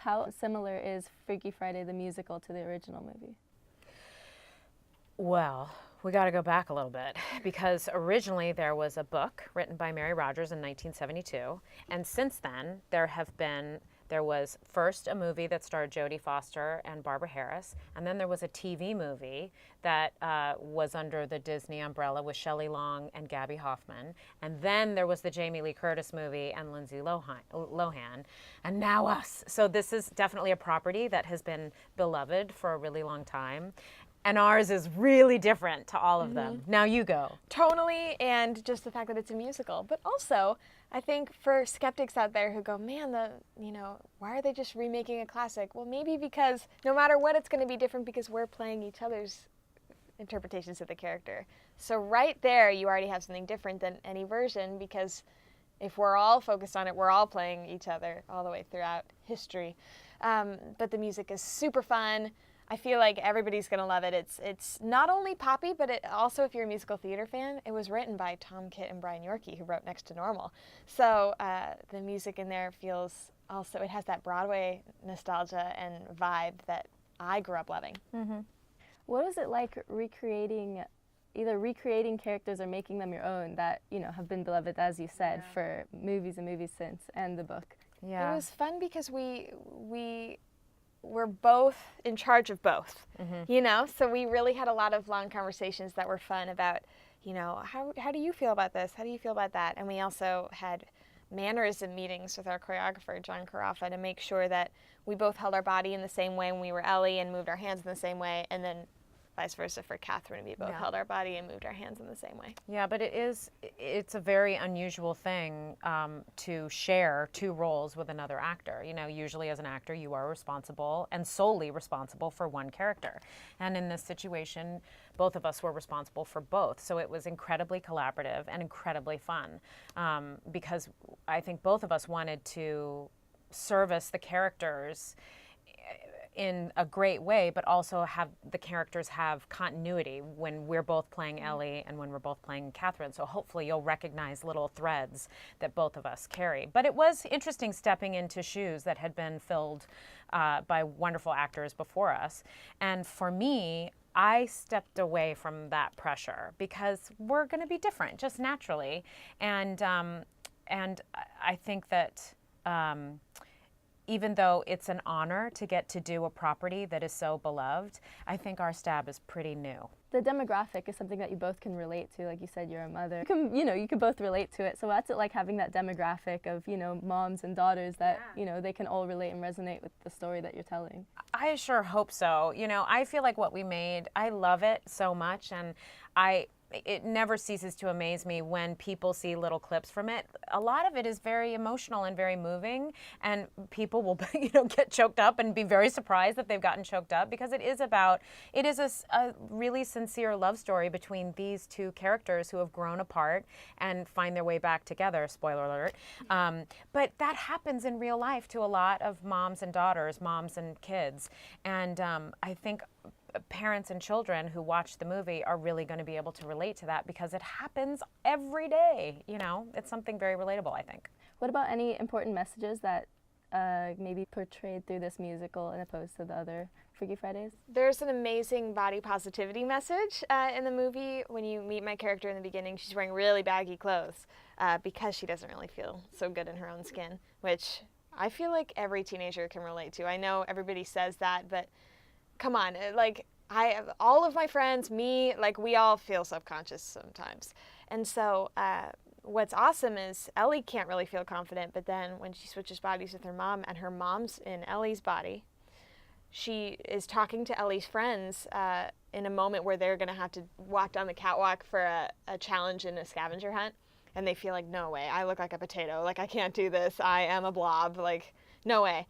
How similar is Freaky Friday the musical to the original movie? Well, we got to go back a little bit because originally there was a book written by Mary Rodgers in 1972, and since then there was first a movie that starred Jodie Foster and Barbara Harris, and then there was a TV movie that was under the Disney umbrella with Shelley Long and Gabby Hoffman, and then there was the Jamie Lee Curtis movie and Lindsay Lohan, and now us. So this is definitely a property that has been beloved for a really long time. And ours is really different to all of them. Now you go. Tonally, and just the fact that it's a musical. But also, I think for skeptics out there who go, man, why are they just remaking a classic? Well, maybe because no matter what, it's going to be different because we're playing each other's interpretations of the character. So right there, you already have something different than any version, because if we're all focused on it, we're all playing each other all the way throughout history. But the music is super fun. I feel like everybody's going to love it. It's not only poppy, but it also, if you're a musical theater fan, it was written by Tom Kitt and Brian Yorkey, who wrote Next to Normal. So the music in there feels also, it has that Broadway nostalgia and vibe that I grew up loving. Mm-hmm. What was it like either recreating characters or making them your own that, have been beloved, as you said, for movies and movies since, and the book? Yeah. It was fun because we're both in charge of both, so we really had a lot of long conversations that were fun about, how do you feel about this? How do you feel about that? And we also had mannerism meetings with our choreographer, John Carafa, to make sure that we both held our body in the same way when we were Ellie and moved our hands in the same way, and then vice versa for Catherine. We both held our body and moved our hands in the same way. Yeah, but it's a very unusual thing to share two roles with another actor. Usually as an actor, you are responsible and solely responsible for one character. And in this situation, both of us were responsible for both. So it was incredibly collaborative and incredibly fun because I think both of us wanted to service the characters in a great way, but also have the characters have continuity when we're both playing Ellie and when we're both playing Catherine. So hopefully you'll recognize little threads that both of us carry. But it was interesting stepping into shoes that had been filled by wonderful actors before us. And for me, I stepped away from that pressure because we're going to be different, just naturally. And I think that even though it's an honor to get to do a property that is so beloved, I think our stab is pretty new. The demographic is something that you both can relate to. Like you said, you're a mother. You can both relate to it. So what's it like having that demographic of, moms and daughters that, they can all relate and resonate with the story that you're telling? I sure hope so. I feel like what we made, I love it so much, and it never ceases to amaze me when people see little clips from it. A lot of it is very emotional and very moving, and people will get choked up and be very surprised that they've gotten choked up, because it is a really sincere love story between these two characters who have grown apart and find their way back together, spoiler alert. But that happens in real life to a lot of moms and daughters, moms and kids, and I think parents and children who watch the movie are really going to be able to relate to that because it happens every day. It's something very relatable, I think. What about any important messages that maybe portrayed through this musical and opposed to the other Freaky Fridays? There's an amazing body positivity message in the movie. When you meet my character in the beginning, she's wearing really baggy clothes because she doesn't really feel so good in her own skin, which I feel like every teenager can relate to. I know everybody says that, but come on, all of my friends, me, we all feel subconscious sometimes. And so what's awesome is Ellie can't really feel confident, but then when she switches bodies with her mom and her mom's in Ellie's body, she is talking to Ellie's friends in a moment where they're going to have to walk down the catwalk for a challenge in a scavenger hunt. And they feel like, no way, I look like a potato. I can't do this. I am a blob. No way.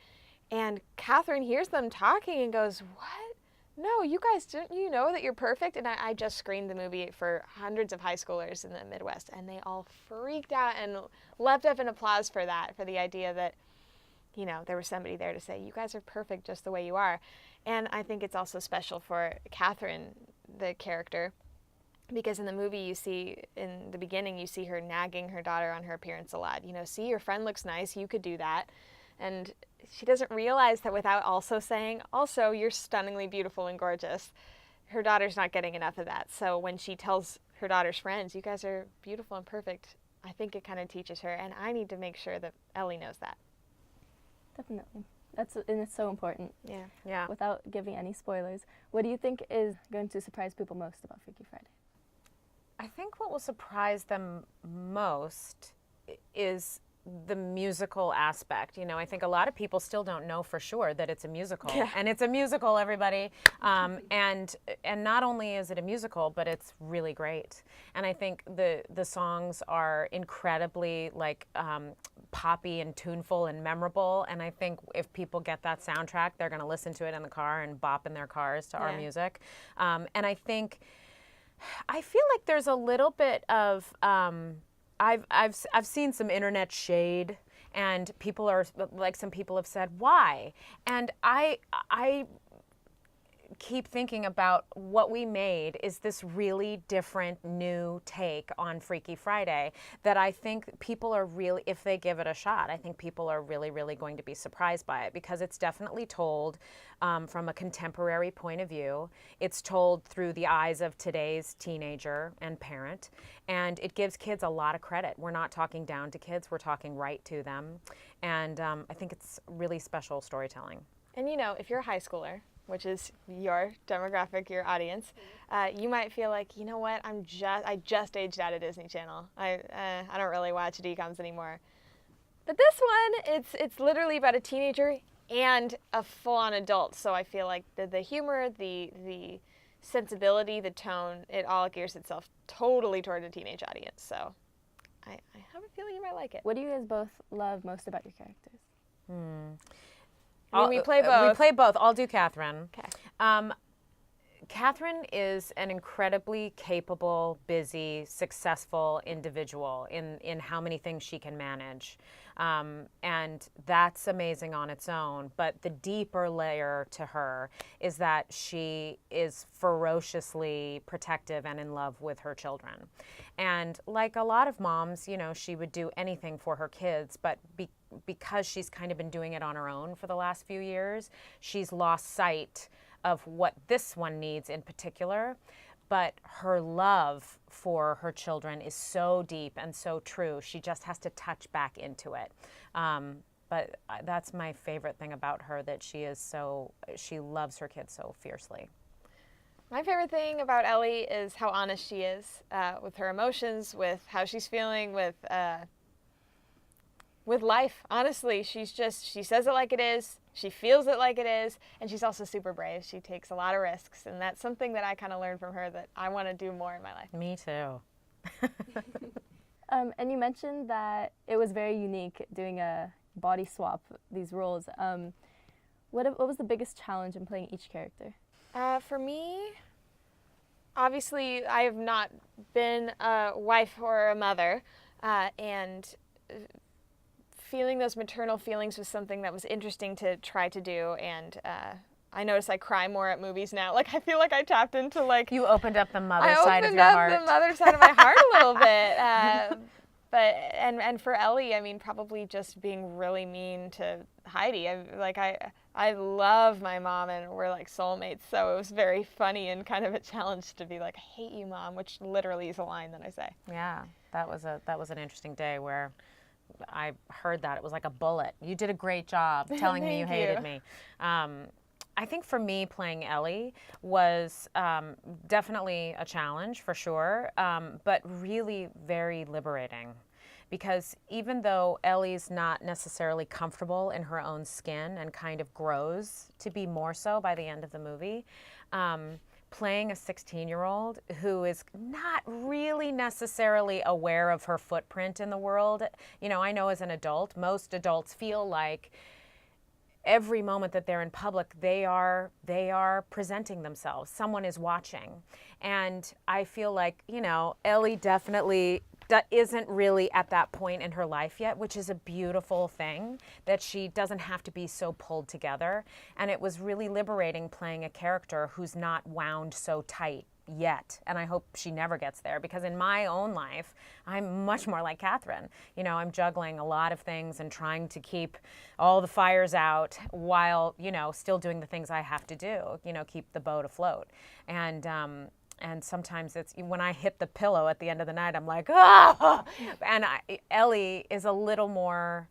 And Catherine hears them talking and goes, what? No, you guys, don't you know that you're perfect? And I just screened the movie for hundreds of high schoolers in the Midwest, and they all freaked out and leapt up in applause for that, for the idea that, there was somebody there to say, you guys are perfect just the way you are. And I think it's also special for Catherine, the character, because in the movie in the beginning, you see her nagging her daughter on her appearance a lot. See, your friend looks nice, you could do that. And she doesn't realize that without also saying, also, you're stunningly beautiful and gorgeous, her daughter's not getting enough of that. So when she tells her daughter's friends, you guys are beautiful and perfect, I think it kind of teaches her, and I need to make sure that Ellie knows that. Definitely. And it's so important. Yeah. Yeah. Without giving any spoilers, what do you think is going to surprise people most about Freaky Friday? I think what will surprise them most is the musical aspect. You know, I think a lot of people still don't know for sure that it's a musical. Yeah. And it's a musical, everybody. And not only is it a musical, but it's really great. And I think the songs are incredibly poppy and tuneful and memorable. And I think if people get that soundtrack, they're going to listen to it in the car and bop in their cars to our music. And I feel like there's a little bit of I've seen some internet shade, and people are some people have said why, and I keep thinking about what we made is this really different new take on Freaky Friday that I think people are really, if they give it a shot, I think people are really, really going to be surprised by it, because it's definitely told from a contemporary point of view. It's told through the eyes of today's teenager and parent, and it gives kids a lot of credit. We're not talking down to kids, we're talking right to them, and I think it's really special storytelling. And you know, if you're a high schooler, which is your demographic, your audience, you might feel like, you know what, I just aged out of Disney Channel. I don't really watch DComs anymore. But this one, it's literally about a teenager and a full-on adult. So I feel like the humor, the sensibility, the tone, it all gears itself totally toward a teenage audience. So I have a feeling you might like it. What do you guys both love most about your characters? We play both. We play both. I'll do Catherine. Okay. Catherine is an incredibly capable, busy, successful individual in how many things she can manage. And that's amazing on its own. But the deeper layer to her is that she is ferociously protective and in love with her children. And like a lot of moms, you know, she would do anything for her kids, but because she's kind of been doing it on her own for the last few years, she's lost sight of what this one needs in particular. But her love for her children is so deep and so true. She just has to touch back into it. But that's my favorite thing about her, that she loves her kids so fiercely. My favorite thing about Ellie is how honest she is with her emotions, with how she's feeling, with life. Honestly, she says it like it is, she feels it like it is, and she's also super brave. She takes a lot of risks, and that's something that I kind of learned from her that I want to do more in my life. Me too. And you mentioned that it was very unique doing a body swap, these roles. What was the biggest challenge in playing each character? For me, obviously, I have not been a wife or a mother, and feeling those maternal feelings was something that was interesting to try to do, and I notice I cry more at movies now. Like, I feel like I tapped into, like... You opened up the mother side of your heart. I opened up the mother side of my heart a little bit. And for Ellie, I mean, probably just being really mean to Heidi. I love my mom, and we're like soulmates, so it was very funny and kind of a challenge to be like, I hate you, Mom, which literally is a line that I say. Yeah, that was an interesting day where I heard that. It was like a bullet. You did a great job telling me you hated me. I think for me, playing Ellie was definitely a challenge, for sure, but really very liberating. Because even though Ellie's not necessarily comfortable in her own skin and kind of grows to be more so by the end of the movie, playing a 16-year-old who is not really necessarily aware of her footprint in the world. You know, I know as an adult, most adults feel like every moment that they're in public, they are presenting themselves. Someone is watching. And I feel like, you know, Ellie definitely isn't really at that point in her life yet, which is a beautiful thing, that she doesn't have to be so pulled together. And it was really liberating playing a character who's not wound so tight yet, and I hope she never gets there, because in my own life, I'm much more like Catherine. You know, I'm juggling a lot of things and trying to keep all the fires out while, you know, still doing the things I have to do, you know, keep the boat afloat. And sometimes it's, when I hit the pillow at the end of the night, I'm like, ah! And Ellie is a little more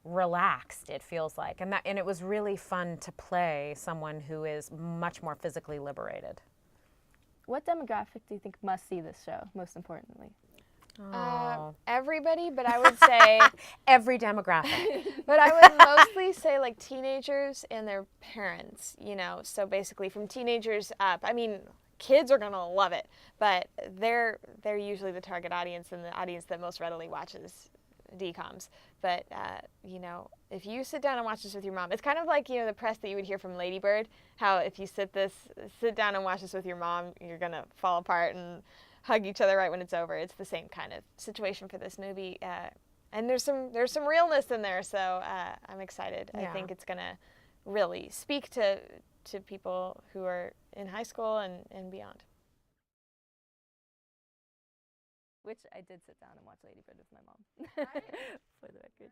relaxed, it feels like. And it was really fun to play someone who is much more physically liberated. What demographic do you think must see this show, most importantly? Everybody, but I would say every demographic. But I would mostly say like teenagers and their parents, you know, so basically from teenagers up. I mean, kids are gonna love it, but they're usually the target audience and the audience that most readily watches DCOMs. But you know, if you sit down and watch this with your mom, it's kind of like, you know, the press that you would hear from Lady Bird, how if you sit down and watch this with your mom, you're gonna fall apart and hug each other right when it's over. It's the same kind of situation for this movie, and there's some realness in there. So I'm excited. Yeah. I think it's gonna really speak to people who are in high school and beyond. Which I did sit down and watch Lady Bird with my mom, for the record.